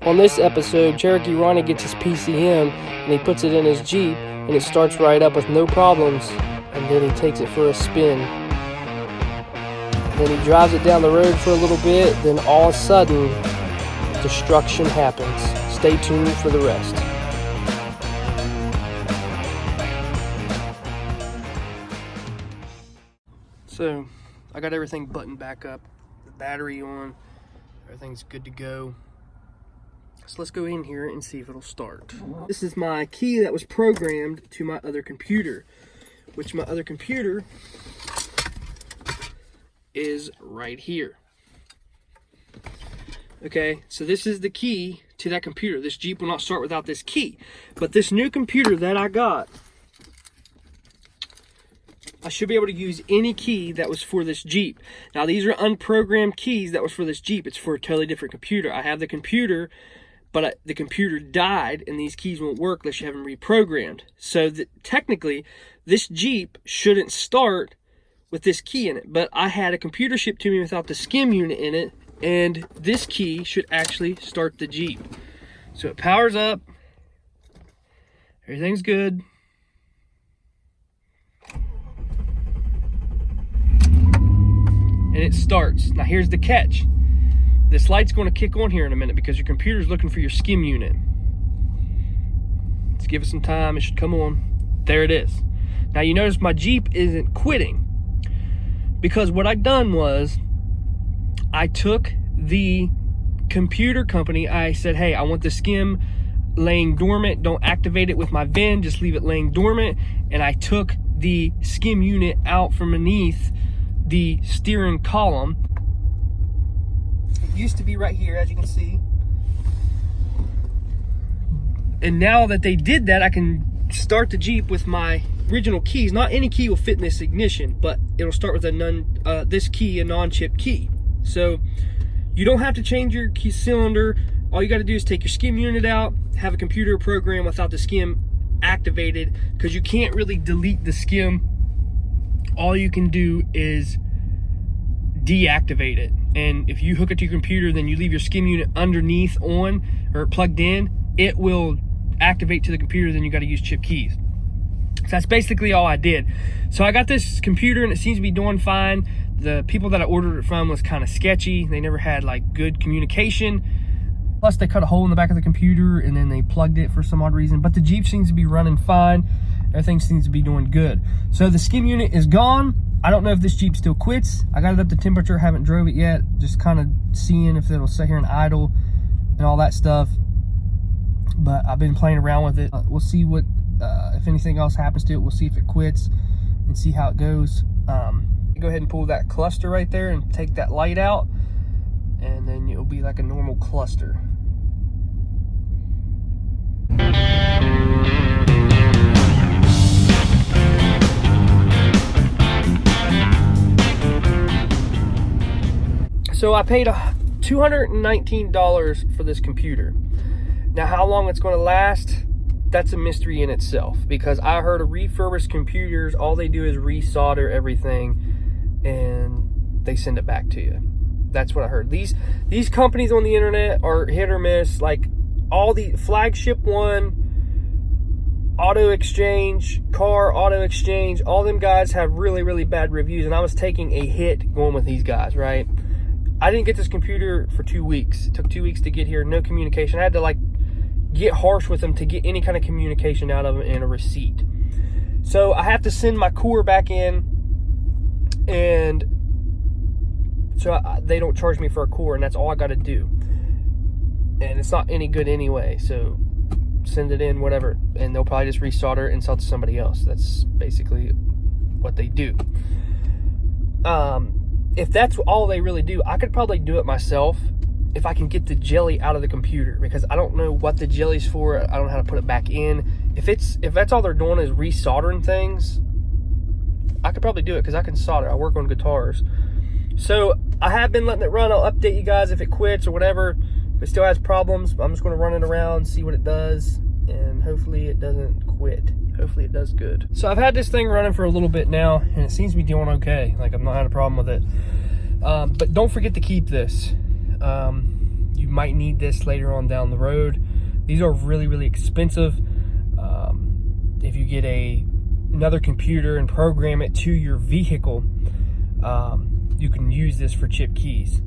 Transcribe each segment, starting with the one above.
On this episode, Cherokee Ronnie gets his PCM and he puts it in his Jeep and it starts right up with no problems, and then he takes it for a spin. Then he drives it down the road for a little bit, then all of a sudden, destruction happens. Stay tuned for the rest. So, I got everything buttoned back up, the battery on, everything's good to go. So let's go in here and see if it'll start. This is my key that was programmed to my other computer, which my other computer is right here. Okay, so this is the key to that computer. This Jeep will not start without this key. But this new computer that I got, I should be able to use any key that was for this Jeep. Now these are unprogrammed keys that was for this Jeep. It's for a totally different computer. I have the computer, but the computer died and these keys won't work unless you have them reprogrammed. So technically, this Jeep shouldn't start with this key in it, but I had a computer shipped to me without the skim unit in it, and this key should actually start the Jeep. So it powers up, everything's good. And it starts. Now here's the catch. This light's going to kick on here in a minute because your computer's looking for your skim unit. Let's give it some time. It should come on. There it is. Now you notice my Jeep isn't quitting because what I done was I took the computer company. I said, hey, I want the skim laying dormant. Don't activate it with my VIN. Just leave it laying dormant. And I took the skim unit out from beneath the steering column. It used to be right here, as you can see. And now that they did that, I can start the Jeep with my original keys. Not any key will fit in this ignition, but it'll start with this key, a non-chip key. So you don't have to change your key cylinder. All you got to do is take your skim unit out, have a computer program without the skim activated, because you can't really delete the skim. All you can do is deactivate it. And if you hook it to your computer, then you leave your skim unit underneath on or plugged in, it will activate to the computer. Then you got to use chip keys. So that's basically all I did. So I got this computer and it seems to be doing fine. The people that I ordered it from was kind of sketchy. They never had like good communication. Plus they cut a hole in the back of the computer and then they plugged it for some odd reason. But the Jeep seems to be running fine. Everything seems to be doing good. So the skim unit is gone. I don't know if this Jeep still quits. I got it up to temperature, haven't drove it yet. Just kind of seeing if it'll sit here and idle and all that stuff. But I've been playing around with it. We'll see what, if anything else happens to it. We'll see if it quits and see how it goes. Go ahead and pull that cluster right there and take that light out. And then it'll be like a normal cluster. So I paid $219 for this computer. Now how long it's going to last, that's a mystery in itself, because I heard of refurbished computers, all they do is resolder everything and they send it back to you. That's what I heard. These companies on the internet are hit or miss. Like all the Flagship One, Auto Exchange, Car Auto Exchange, all them guys have really, really bad reviews, and I was taking a hit going with these guys, right? I didn't get this computer for 2 weeks. It took 2 weeks to get here, no communication. I had to like get harsh with them to get any kind of communication out of them and a receipt. So I have to send my core back in, and so they don't charge me for a core, and that's all I got to do. And it's not any good anyway, so send it in, whatever, and they'll probably just resolder it and sell it to somebody else. That's basically what they do. If that's all they really do, I could probably do it myself if I can get the jelly out of the computer, because I don't know what the jelly's for. I don't know how to put it back in. If that's all they're doing is resoldering things, I could probably do it because I can solder. I work on guitars. So I have been letting it run. I'll update you guys if it quits or whatever. If it still has problems, I'm just going to run it around, see what it does, and hopefully it doesn't quit. Hopefully it does good. So I've had this thing running for a little bit now, and it seems to be doing okay. Like I've not had a problem with it. But don't forget to keep this. You might need this later on down the road. These are really, really expensive. If you get another computer and program it to your vehicle, you can use this for chip keys.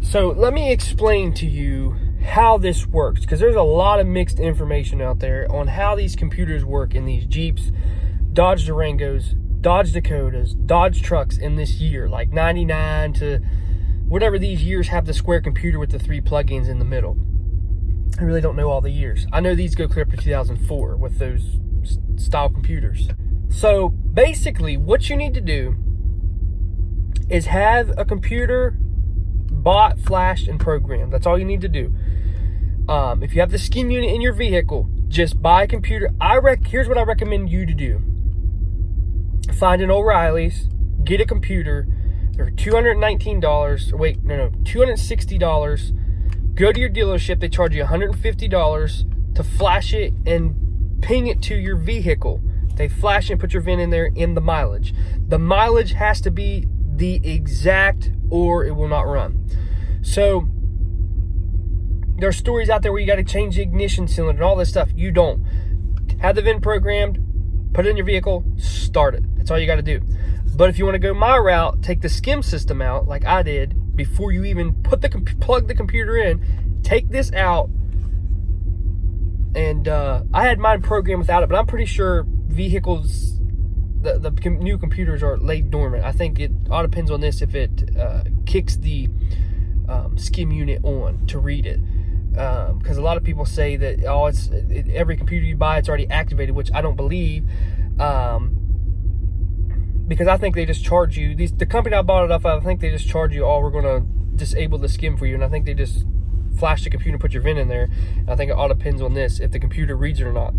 So let me explain to you how this works, because there's a lot of mixed information out there on how these computers work in these Jeeps, Dodge Durangos, Dodge Dakotas, Dodge trucks in this year, like 99 to whatever these years have the square computer with the 3 plugins in the middle. I really don't know all the years. I know these go clear up to 2004 with those style computers. So basically what you need to do is have a computer bought, flashed, and programmed. That's all you need to do. If you have the skim unit in your vehicle, just buy a computer. Here's what I recommend you to do. Find an O'Reilly's, get a computer. They're $219. Wait, no, $260. Go to your dealership. They charge you $150 to flash it and ping it to your vehicle. They flash and put your VIN in there in the mileage. The mileage has to be the exact, or it will not run. So there's stories out there where you got to change the ignition cylinder and all this stuff. You don't. Have the VIN programmed, put it in your vehicle, start it. That's all you got to do. But if you want to go my route, take the skim system out like I did before you even plug the computer in. Take this out. And I had mine programmed without it, but I'm pretty sure vehicles, the new computers are laid dormant. I think it all depends on this if it kicks the skim unit on to read it. Because a lot of people say that every computer you buy, it's already activated, which I don't believe. Because I think they just charge you. The company I bought it off of, I think they just charge you, we're going to disable the skim for you. And I think they just flash the computer and put your VIN in there. And I think it all depends on this, if the computer reads it or not.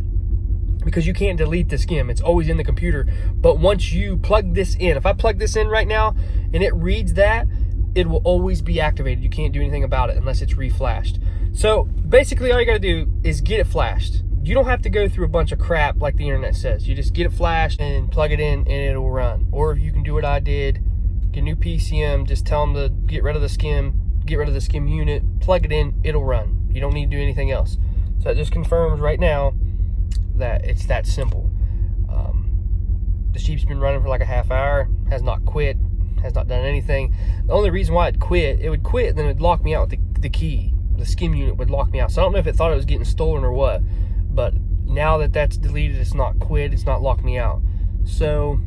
Because you can't delete the skim. It's always in the computer. But once you plug this in, if I plug this in right now and it reads that, it will always be activated. You can't do anything about it unless it's reflashed. So basically all you got to do is get it flashed. You don't have to go through a bunch of crap like the internet says. You just get it flashed and plug it in and it'll run. Or you can do what I did, get a new PCM, just tell them to get rid of the skim, get rid of the skim unit, plug it in, it'll run. You don't need to do anything else. So that just confirms right now that it's that simple. The Jeep's been running for like a half hour, has not quit, has not done anything. The only reason why it would quit, then it would lock me out with the key. The skim unit would lock me out. So I don't know if it thought it was getting stolen or what, but now that that's deleted, it's not quit, it's not locked me out. So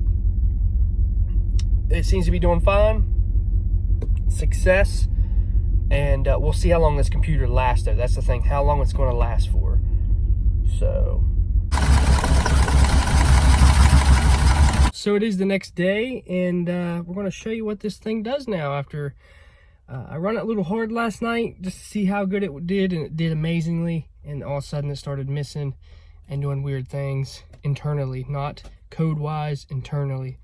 it seems to be doing fine. Success. And we'll see how long this computer lasts though. That's the thing, how long it's going to last for. So it is the next day, and we're going to show you what this thing does now after I run it a little hard last night just to see how good it did, and it did amazingly. And all of a sudden it started missing and doing weird things internally, not code-wise, internally.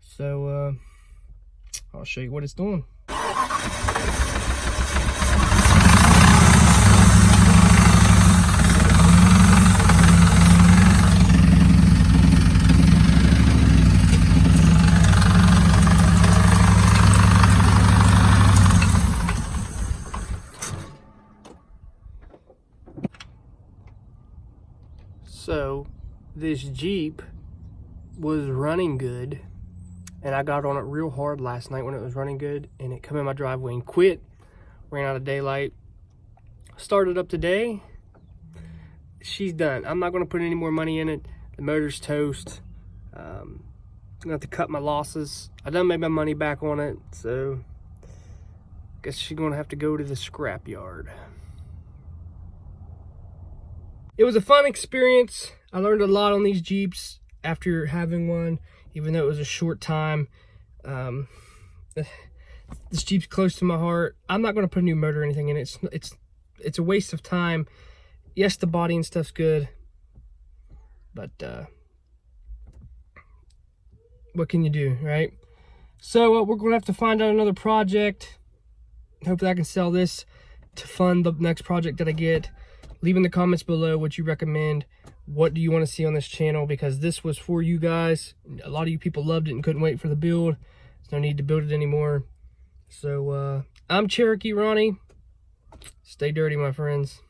So I'll show you what it's doing. So this Jeep was running good, and I got on it real hard last night when it was running good, and it come in my driveway and quit, ran out of daylight. Started up today, she's done. I'm not going to put any more money in it. The motor's toast. I'm going to have to cut my losses. I done made my money back on it, so guess she's going to have to go to the scrap yard. It was a fun experience. I learned a lot on these Jeeps after having one, even though it was a short time. This Jeep's close to my heart. I'm not going to put a new motor or anything in it. It's a waste of time. Yes, the body and stuff's good, but what can you do, right? So we're going to have to find out another project. Hopefully I can sell this to fund the next project that I get. Leave in the comments below what you recommend. What do you want to see on this channel? Because this was for you guys. A lot of you people loved it and couldn't wait for the build. There's no need to build it anymore. So I'm Cherokee Ronnie. Stay dirty, my friends.